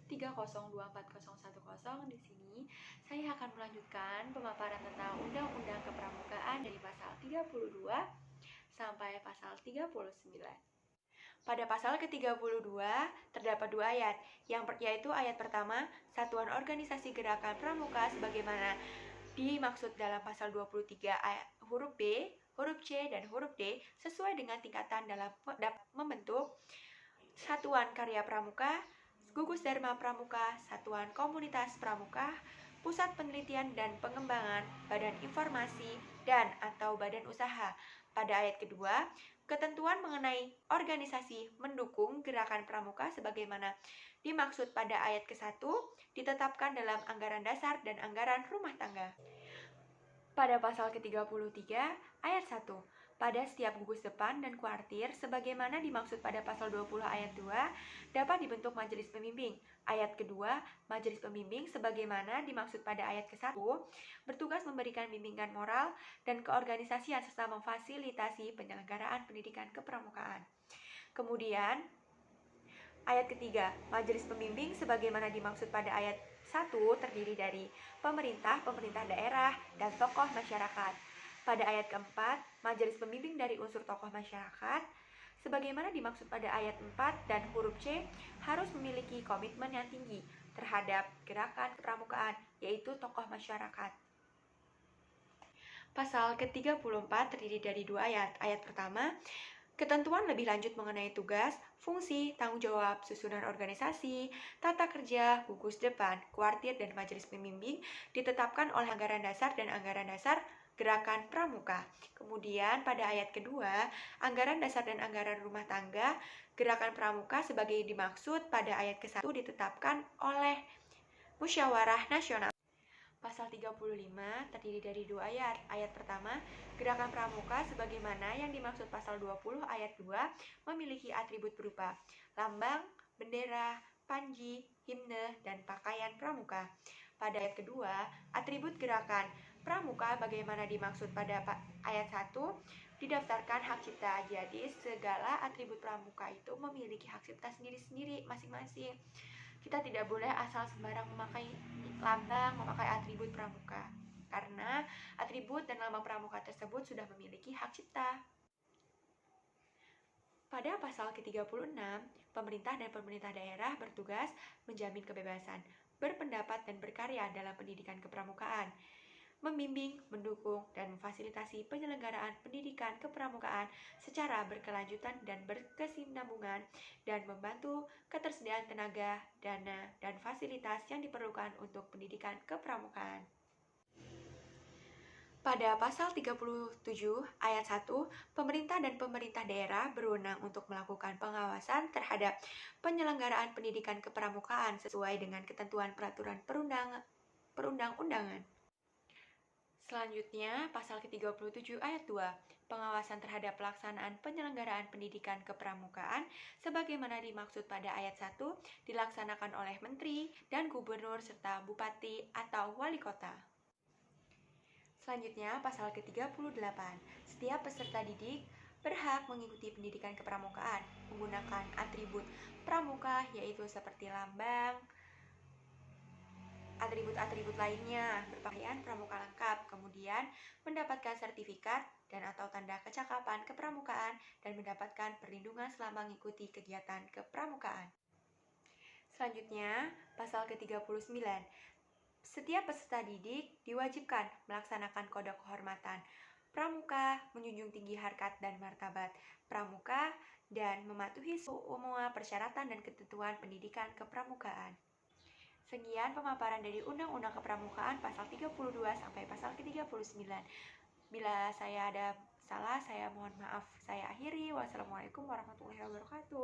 3024010. Di sini saya akan melanjutkan pemaparan tentang Undang-Undang Kepramukaan dari pasal 32 sampai pasal 39. Pada pasal ke-32 terdapat dua ayat, yaitu ayat pertama, Satuan Organisasi Gerakan Pramuka sebagaimana dimaksud dalam pasal 23 ayat huruf B, huruf C, dan huruf D sesuai dengan tingkatan dalam membentuk Satuan Karya Pramuka, Gugus Dharma Pramuka, Satuan Komunitas Pramuka, Pusat Penelitian dan Pengembangan, Badan Informasi, dan atau Badan Usaha. Pada ayat kedua, ketentuan mengenai organisasi mendukung gerakan pramuka sebagaimana dimaksud pada ayat ke-1 ditetapkan dalam anggaran dasar dan anggaran rumah tangga. Pada pasal ke-33 ayat 1, pada setiap gugus depan dan kuartir sebagaimana dimaksud pada pasal 20 ayat 2 dapat dibentuk majelis pembimbing. Ayat kedua, majelis pembimbing sebagaimana dimaksud pada ayat ke-1 bertugas memberikan bimbingan moral dan keorganisasian serta memfasilitasi penyelenggaraan pendidikan kepramukaan. Kemudian ayat ketiga, majelis pembimbing sebagaimana dimaksud pada ayat 1 terdiri dari pemerintah, pemerintah daerah, dan tokoh masyarakat. Pada ayat keempat, majelis pembimbing dari unsur tokoh masyarakat sebagaimana dimaksud pada ayat 4 dan huruf C harus memiliki komitmen yang tinggi terhadap gerakan kepramukaan, yaitu tokoh masyarakat. Pasal ke-34 terdiri dari dua ayat. Ayat pertama, ketentuan lebih lanjut mengenai tugas, fungsi, tanggung jawab, susunan organisasi, tata kerja, gugus depan, kuartir, dan majelis pembimbing ditetapkan oleh anggaran dasar dan anggaran dasar gerakan pramuka. Kemudian pada ayat kedua, anggaran dasar dan anggaran rumah tangga gerakan pramuka sebagai dimaksud pada ayat ke-1 ditetapkan oleh Musyawarah Nasional. Pasal 35 terdiri dari dua ayat. Ayat pertama, gerakan pramuka sebagaimana yang dimaksud pasal 20 ayat 2 memiliki atribut berupa lambang, bendera, panji, himne, dan pakaian pramuka. Pada ayat kedua, atribut gerakan pramuka bagaimana dimaksud pada ayat 1 didaftarkan hak cipta. Jadi segala atribut pramuka itu memiliki hak cipta sendiri-sendiri masing-masing. Kita tidak boleh asal sembarang memakai lambang, memakai atribut pramuka, karena atribut dan lambang pramuka tersebut sudah memiliki hak cipta. Pada pasal ke-36, pemerintah dan pemerintah daerah bertugas menjamin kebebasan berpendapat dan berkarya dalam pendidikan kepramukaan, membimbing, mendukung, dan memfasilitasi penyelenggaraan pendidikan kepramukaan secara berkelanjutan dan berkesinambungan, dan membantu ketersediaan tenaga, dana, dan fasilitas yang diperlukan untuk pendidikan kepramukaan. Pada pasal 37 ayat 1, pemerintah dan pemerintah daerah berwenang untuk melakukan pengawasan terhadap penyelenggaraan pendidikan kepramukaan sesuai dengan ketentuan peraturan perundang-undangan. Selanjutnya, pasal ke-37 ayat 2, pengawasan terhadap pelaksanaan penyelenggaraan pendidikan kepramukaan sebagaimana dimaksud pada ayat 1 dilaksanakan oleh menteri dan gubernur serta bupati atau wali kota. Selanjutnya, pasal ke-38, setiap peserta didik berhak mengikuti pendidikan kepramukaan menggunakan atribut pramuka yaitu seperti lambang, atribut-atribut lainnya, berpakaian pramuka lengkap, kemudian mendapatkan sertifikat dan atau tanda kecakapan kepramukaan dan mendapatkan perlindungan selama mengikuti kegiatan kepramukaan. Selanjutnya, pasal ke-39. Setiap peserta didik diwajibkan melaksanakan kode kehormatan pramuka, menjunjung tinggi harkat dan martabat pramuka, dan mematuhi semua persyaratan dan ketentuan pendidikan kepramukaan. Sekian pemaparan dari Undang-Undang Kepramukaan pasal 32 sampai pasal ke-39. Bila saya ada salah, saya mohon maaf. Saya akhiri. Wassalamualaikum warahmatullahi wabarakatuh.